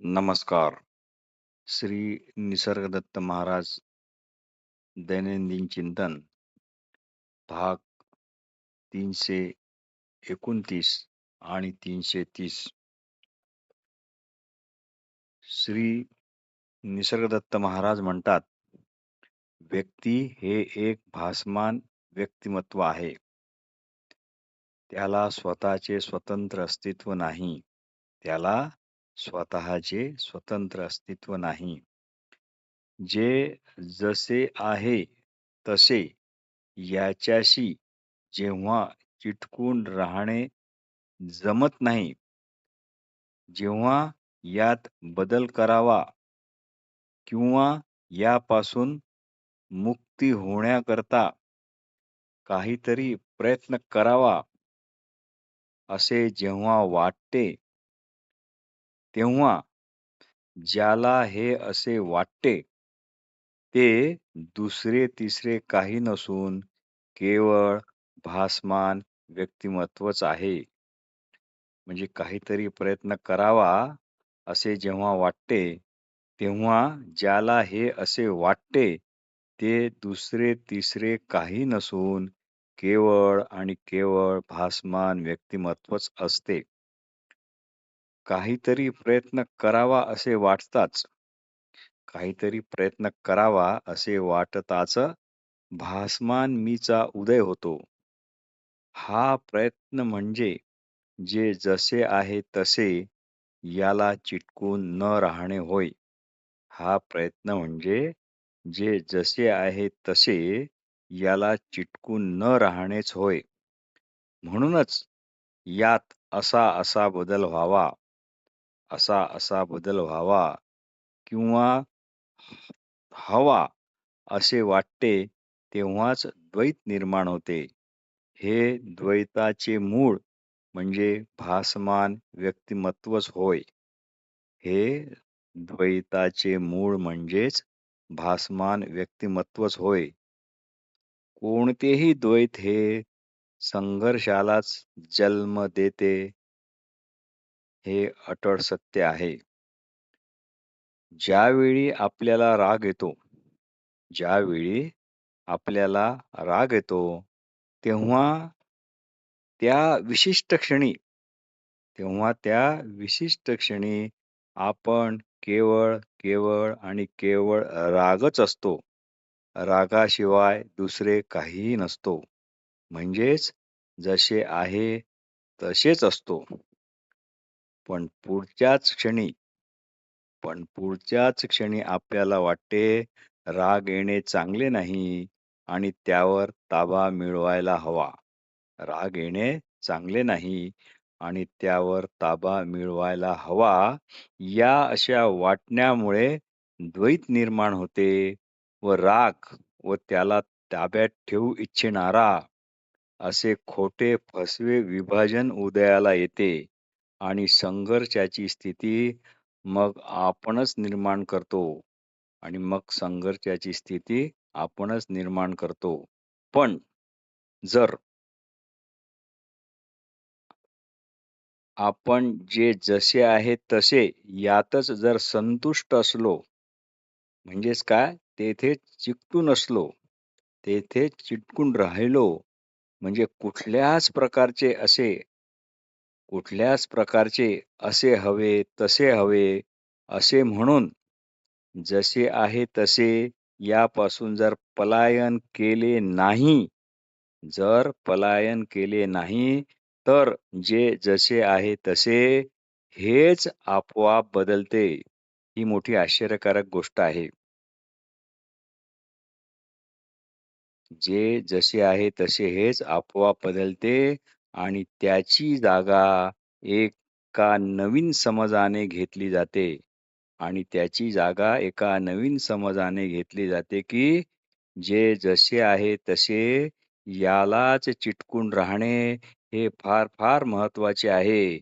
नमस्कार. श्री निसर्गदत्त महाराज दैनंदिन चिंतन भाग 329 आणि 330. श्री निसर्गदत्त महाराज म्हणतात, व्यक्ती हे एक भासमान व्यक्तिमत्व आहे. त्याला स्वतःचे स्वतंत्र अस्तित्व नाही. त्याला स्वतःचे स्वतंत्र अस्तित्व नाही. जे जसे आहे तसे याच्याशी जेव्हा चिटकून राहणे जमत नाही, जेव्हा यात बदल करावा किंवा यापासून मुक्ती होण्याकरता काहीतरी प्रयत्न करावा असे जेव्हा वाटते, तेव्हा ज्याला हे असे वाटते ते दुसरे तिसरे काही नसून केवळ भासमान व्यक्तिमत्वच आहे. म्हणजे काहीतरी प्रयत्न करावा असे जेव्हा वाटते, तेव्हा ज्याला हे असे वाटते ते दुसरे तिसरे काही नसून केवळ आणि केवळ भासमान व्यक्तिमत्वच असते. काहीतरी प्रयत्न करावा असे वाटताच, काहीतरी प्रयत्न करावा असे वाटताच भासमान मीचा उदय होतो. हा प्रयत्न म्हणजे जे जसे आहे तसे याला चिटकून न राहणे होय. हा प्रयत्न म्हणजे जे जसे आहे तसे याला चिटकून न राहणेच होय. म्हणूनच यात असा असा बदल व्हावा, असा असा बदल व्हावा किंवा हवा असे वाटते, तेव्हाच द्वैत निर्माण होते. हे द्वैताचे मूळ म्हणजे भासमान व्यक्तिमत्वच होय. हे द्वैताचे मूळ म्हणजेच भासमान व्यक्तिमत्वच होय. कोणतेही द्वैत हे संघर्षालाच जन्म देते, हे अटळ सत्य आहे. ज्यावेळी आपल्याला राग येतो, ज्यावेळी आपल्याला राग येतो, तेव्हा त्या विशिष्ट क्षणी आपण केवळ केवळ आणि केवळ रागच असतो. रागाशिवाय दुसरे काहीही नसतो. म्हणजेच जसे आहे तसेच असतो. पण पुढच्याच क्षणी आपल्याला वाटते, राग येणे चांगले नाही आणि त्यावर ताबा मिळवायला हवा. राग येणे चांगले नाही आणि त्यावर ताबा मिळवायला हवा, या अशा वाटण्यामुळे द्वैत निर्माण होते व राग व त्याला ताब्यात ठेवू इच्छिणारा असे खोटे फसवे विभाजन उदयाला येते आणि संघर्षाची स्थिती मग आपणच निर्माण करतो. पण जर आपण जे जसे आहे तसे यातच जर संतुष्ट असलो, म्हणजेच काय, तेथे चिकटून असलो, तेथे चिटकून राहिलो, म्हणजे कुठल्याच प्रकारचे असे हवे तसे हवे असे म्हणून जसे आहे तसे यापासून जर पलायन केले नाही, तर जे जसे आहे तसे हेच आपोआप बदलते. ही मोठी आश्चर्यकारक गोष्ट आहे. जे जसे आहे तसे हेच आपोआप बदलते आणि त्याची जागा एका नवीन समजाने घेतली जाते. की जे जसे आहे तसे यालाच चिटकून राहणे हे फार फार महत्वाचे आहे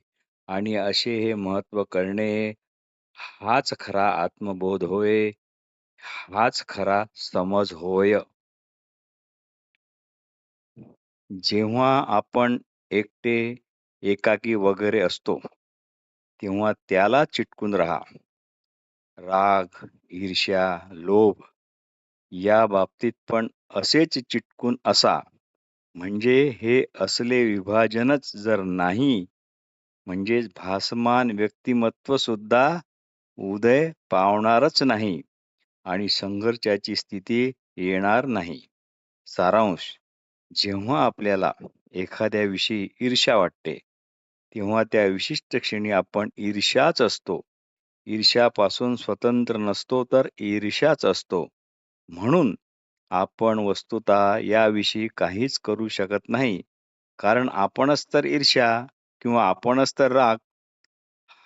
आणि असे हे महत्व कळणे हाच खरा आत्मबोध होय, हाच खरा समज होय. जेव्हा आपण एकटे, एकाकी वगैरे असतो, तेव्हा त्याला चिटकून राहा. राग, ईर्ष्या, लोभ या बाबतीत पण असेच चिटकून असा. म्हणजे हे असले विभाजनच जर नाही, म्हणजेच भासमान व्यक्तिमत्व सुद्धा उदय पावणारच नाही आणि संघर्षाची स्थिती येणार नाही. सारांश: जेव्हा आपल्याला एखाद्याविषयी ईर्ष्या वाटते, तेव्हा त्या विशिष्ट क्षणी आपण ईर्ष्याच असतो. ईर्ष्यापासून स्वतंत्र नसतो, तर ईर्ष्याच असतो. म्हणून आपण वस्तुतः याविषयी काहीच करू शकत नाही. कारण आपणच तर ईर्ष्या किंवा आपणच तर राग,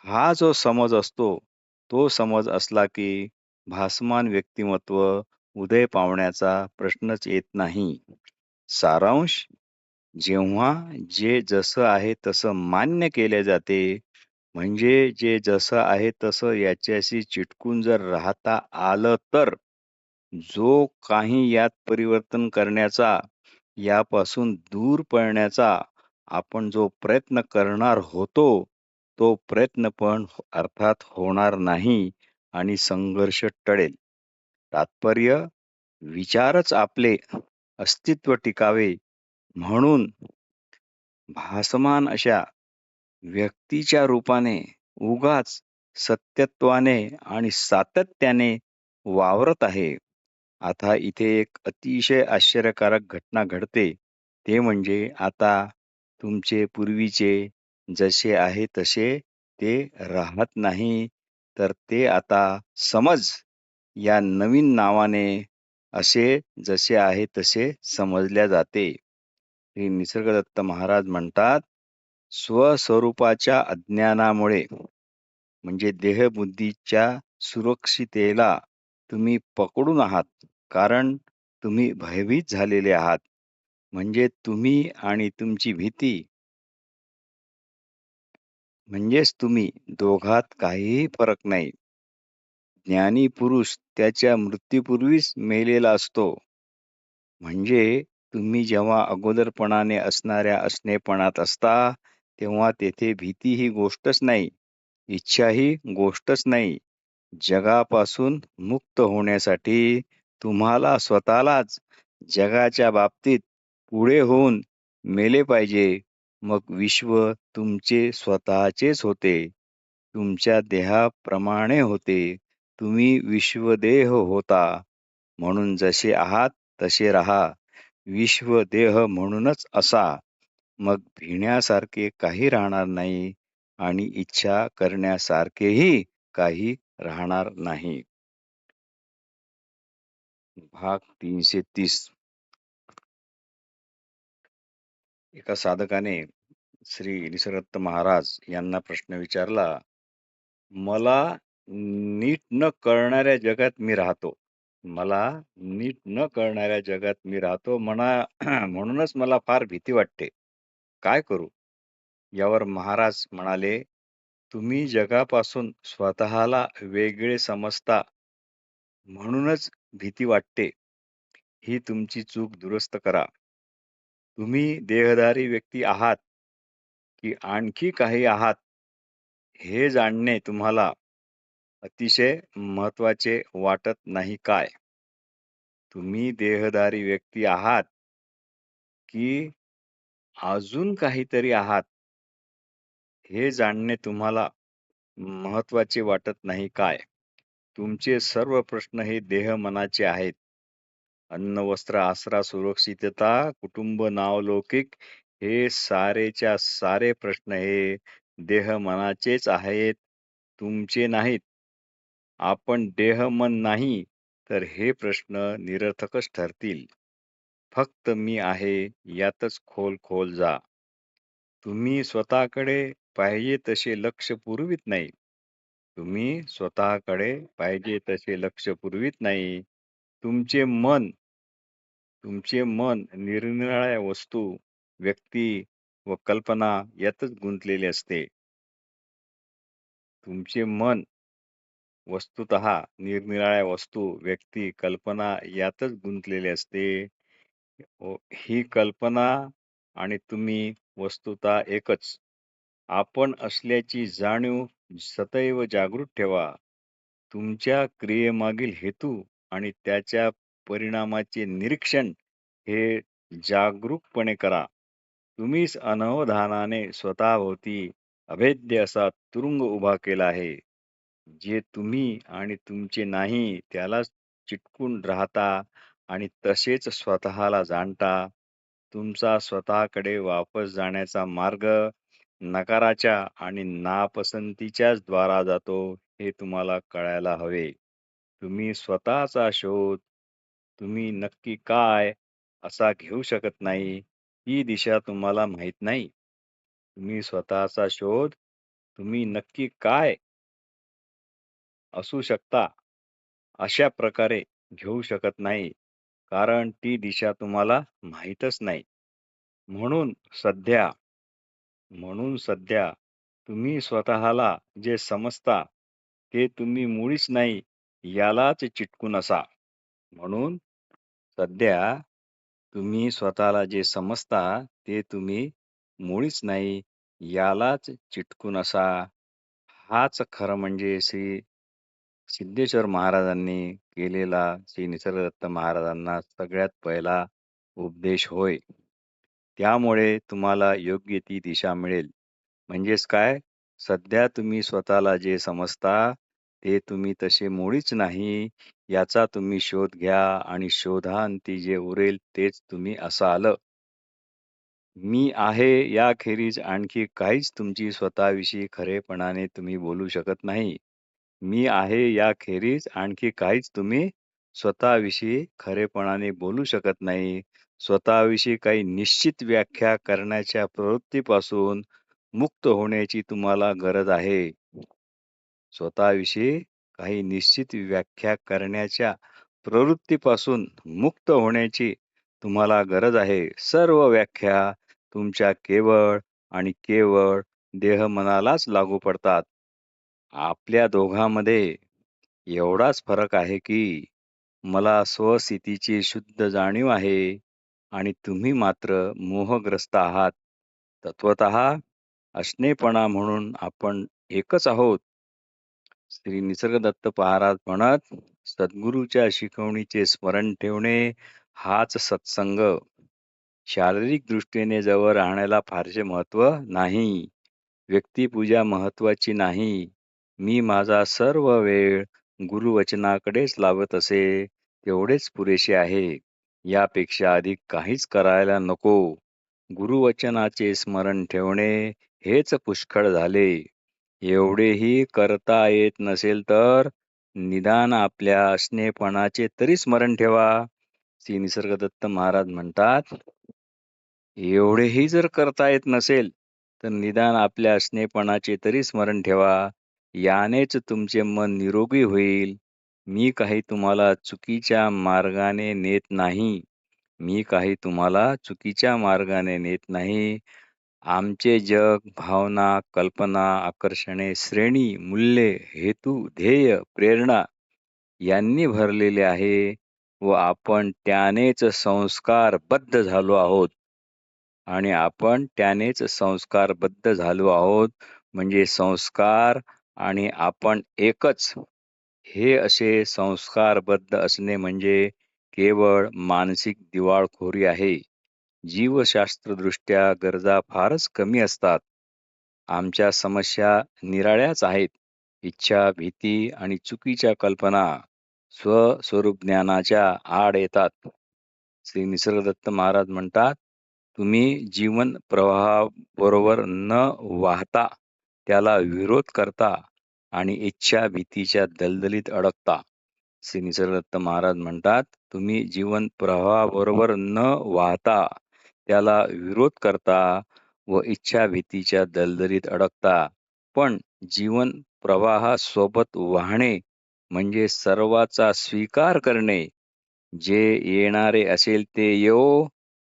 हा जो समज असतो, तो समज असला की भासमान व्यक्तिमत्व उदय पावण्याचा प्रश्नच येत नाही. सारांश: जेव्हा जे जसं आहे तसं मान्य केले जाते, म्हणजे जे जसं आहे तसं याच्याशी चिटकून जर राहता आलं तर, जो काही यात परिवर्तन करण्याचा, यापासून दूर पळण्याचा आपण जो प्रयत्न करणार होतो, तो प्रयत्न पण अर्थात होणार नाही आणि संघर्ष टळेल. तात्पर्य: विचारच आपले अस्तित्व टिकावे म्हणून भासमान अशा व्यक्तीच्या रूपाने उगाच सत्यत्वाने आणि सातत्याने वावरत आहे. आता इथे एक अतिशय आश्चर्यकारक घटना घडते. ते म्हणजे आता तुमचे पूर्वीचे जसे आहे तसे ते राहत नाही, तर ते आता समज या नवीन नावाने असे जसे आहे तसे समजल्या जाते. श्री निसर्गदत्त महाराज म्हणतात, स्वस्वरूपाच्या अज्ञानामुळे म्हणजे देहबुद्धीच्या सुरक्षितेला तुम्ही पकडून आहात, कारण तुम्ही भयभीत झालेले आहात. म्हणजे तुम्ही आणि तुमची भीती म्हणजेच तुम्ही दोघात काहीही फरक नाही. ज्ञानी पुरुष त्याच्या मृत्यूपूर्वीच मेलेला असतो. म्हणजे तुम्ही जेव्हा अगोदरपणाने असणाऱ्या असणेपणात असता, तेव्हा तेथे भीती ही गोष्टच नाही, इच्छा ही गोष्टच नाही. जगापासून मुक्त होण्यासाठी तुम्हाला स्वतःलाच जगाच्या बाबतीत पुढे होऊन मेले पाहिजे. मग विश्व तुमचे स्वतःचेच होते. तुमच्या देहाप्रमाणे होते. तुम्ही विश्वदेह होता. म्हणून जसे आहात तसे राहा. विश्व देह म्हणूनच असा. मग भिण्यासारखे काही राहणार नाही आणि इच्छा करण्यासारखेही काही राहणार नाही. भाग 330. एका साधकाने श्री निसर्गदत्त महाराज यांना प्रश्न विचारला, मला नीट न कळणाऱ्या जगात मी राहतो. मला नीट न कळणाऱ्या जगात मी राहतो म्हणूनच मला फार भीती वाटते. काय करू? यावर महाराज म्हणाले, तुम्ही जगापासून स्वतःला वेगळे समजता म्हणूनच भीती वाटते. ही तुमची चूक दुरुस्त करा. तुम्ही देहधारी व्यक्ती आहात की आणखी काही आहात, हे जाणणे तुम्हाला अतिशय महत्वाचे वाटत नाही काय? तुम्ही देहधारी व्यक्ती आहात की अजून काहीतरी आहात, हे जाणणे तुम्हाला महत्वाचे वाटत नाही काय? तुमचे सर्व प्रश्न हे देह-मनाचे आहेत. अन्न, वस्त्र, आसरा, सुरक्षितता, कुटुंब, नावलौकिक हे सारेच्या सारे प्रश्न हे देह-मनाचेच आहेत, तुमचे नाहीत. आपण देह-मन नाही, तर हे प्रश्न निरर्थकच ठरतील. फक्त मी आहे यातच खोल जा. तुम्ही स्वतःकडे पाहिजे तसे लक्ष पुरवित नाही. तुम्ही स्वतःकडे पाहिजे तसे लक्ष पुरवित नाही. तुमचे मन तुमचे मन निरनिराळ्या वस्तू, व्यक्ती व कल्पना यातच गुंतलेले असते. तुमचे मन वस्तुतः निरनिराळ्या वस्तू, व्यक्ती, कल्पना यातच गुंतलेले असते. ही कल्पना आणि तुम्ही वस्तुतः एकच. आपण असल्याची जाणीव सदैव जागृत ठेवा. तुमच्या क्रियेमागील हेतू आणि त्याच्या परिणामाचे निरीक्षण हे जागरूकपणे करा. तुम्हीच अनवधानाने स्वतःभोवती अभेद्य असा तुरुंग उभा केला आहे. जे तुम्ही आणि तुमचे नाही त्यालाच चिटकून राहता आणि तसेच स्वतःला जाणता. तुमचा स्वतःकडे वापस जाण्याचा मार्ग नकाराच्या आणि नापसंतीच्याच द्वारा जातो हे तुम्हाला कळायला हवे. तुम्ही स्वतःचा शोध तुम्ही नक्की काय असा घेऊ शकत नाही. ही दिशा तुम्हाला माहीत नाही. तुम्ही स्वतःचा शोध तुम्ही नक्की काय असू शकता अशा प्रकारे घेऊ शकत नाही, कारण ती दिशा तुम्हाला माहीतच नाही. म्हणून सध्या म्हणून सध्या तुम्ही स्वतःला जे समजता ते तुम्ही मुळीच नाही यालाच चिटकून असा. म्हणून सध्या तुम्ही स्वतःला जे समजता ते तुम्ही मुळीच नाही यालाच चिटकून असा. हाच खरं म्हणजे श्री सिद्धेश्वर महाराजांनी केलेला श्री निसर्गदत्त महाराजांना सगळ्यात पहिला उपदेश होय. त्यामुळे तुम्हाला योग्य ती दिशा मिळेल. म्हणजेच काय? सध्या तुम्ही स्वतःला जे समजता ते तुम्ही तसे मुळीच नाही याचा तुम्ही शोध घ्या आणि शोधांती जे उरेल तेच तुम्ही असाल. मी आहे याखेरीज आणखी काहीच तुमची स्वतःविषयी खरेपणाने तुम्ही बोलू शकत नाही. मी आहे याखेरीज आणखी काहीच तुम्ही स्वतःविषयी खरेपणाने बोलू शकत नाही. स्वतःविषयी काही निश्चित व्याख्या करण्याच्या प्रवृत्तीपासून मुक्त होण्याची तुम्हाला गरज आहे. स्वतःविषयी काही निश्चित व्याख्या करण्याच्या प्रवृत्तीपासून मुक्त होण्याची तुम्हाला गरज आहे. सर्व व्याख्या तुमच्या केवळ आणि केवळ देह-मनालाच लागू पडतात. आपल्या दोघांमध्ये एवढाच फरक आहे की मला स्वस्थितीची शुद्ध जाणीव आहे आणि तुम्ही मात्र मोहग्रस्त आहात. तत्वतः असणेपणा म्हणून आपण एकच आहोत. श्री निसर्गदत्त महाराज म्हणत, सद्गुरूच्या शिकवणीचे स्मरण ठेवणे हाच सत्संग. शारीरिक दृष्टीने जवळ राहण्याला फारसे महत्त्व नाही. व्यक्तिपूजा महत्त्वाची नाही. मी माझा सर्व वेळ गुरुवचनाकडेच लावत असे, तेवढेच पुरेसे आहे. यापेक्षा अधिक काहीच करायला नको. गुरुवचनाचे स्मरण ठेवणे हेच पुष्कळ झाले. एवढेही करता येत नसेल तर निदान आपल्या असणेपणाचे तरी स्मरण ठेवा. श्री निसर्गदत्त महाराज म्हणतात, एवढेही जर करता येत नसेल तर निदान आपल्या असणेपणाचे तरी स्मरण ठेवा. यानेच तुमचे मन निरोगी होईल. मी काही तुम्हाला चुकीच्या मार्गाने नेत नाही. मी काही तुम्हाला चुकीच्या मार्गाने नेत नाही. आमचे जग भावना, कल्पना, आकर्षणे, श्रेणी, मूल्ये, हेतू, ध्येय, प्रेरणा यांनी भरलेले आहे व आपण त्यानेच संस्कारबद्ध झालो आहोत. आणि आपण त्यानेच संस्कारबद्ध झालो आहोत. म्हणजे संस्कार आणि आपण एकच. हे असे संस्कारबद्ध असणे म्हणजे केवळ मानसिक दिवाळखोरी आहे. जीवशास्त्रदृष्ट्या गरजा फारच कमी असतात. आमच्या समस्या निराळ्याच आहेत. इच्छा, भीती आणि चुकीच्या कल्पना स्वस्वरूप ज्ञानाच्या आड येतात. श्री निसर्गदत्त महाराज म्हणतात, तुम्ही जीवन प्रवाहाबरोबर न वाहता त्याला विरोध करता आणि इच्छा भीतीच्या दलदलीत अडकता. श्री निसर्गदत्त महाराज म्हणतात, तुम्ही जीवन प्रवाहाबरोबर न वाहता त्याला विरोध करता व इच्छा भीतीच्या दलदलीत अडकता. पण जीवन प्रवाहासोबत वाहणे म्हणजे सर्वाचा स्वीकार करणे. जे येणारे असेल ते येवो,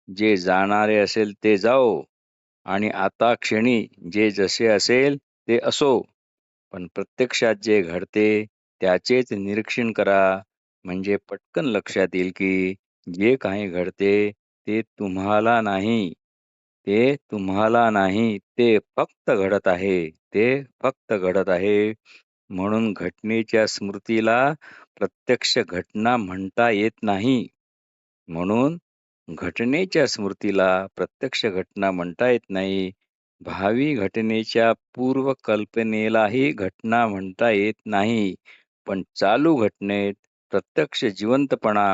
जे जाणारे असेल ते जावो आणि आता क्षणी जे जसे असेल ते असो. पण प्रत्यक्षात जे घडते त्याचेच निरीक्षण करा. म्हणजे पटकन लक्षात येईल की जे काही घडते ते तुम्हाला नाही. ते तुम्हाला नाही. ते फक्त घडत आहे. ते फक्त घडत आहे. म्हणून घटनेच्या स्मृतीला प्रत्यक्ष घटना म्हणता येत नाही. म्हणून घटनेच्या स्मृतीला प्रत्यक्ष घटना म्हणता येत नाही. भावी घटनेच्या पूर्वकल्पनेलाही घटना म्हणता येत नाही. पण चालू घटनेत प्रत्यक्ष जिवंतपणा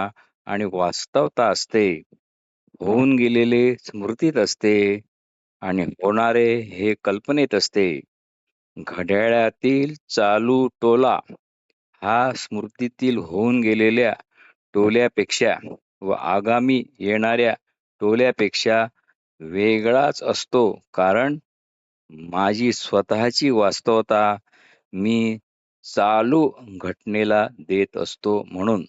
आणि वास्तवता असते. होऊन गेलेले स्मृतीत असते आणि होणारे हे कल्पनेत असते. घड्याळातील चालू टोला हा स्मृतीतील होऊन गेलेल्या टोल्यापेक्षा व आगामी येणाऱ्या टोल्यापेक्षा वेगळाच असतो, कारण माझी स्वतःची वास्तवता मी चालू घटनेला देत असतो म्हणून.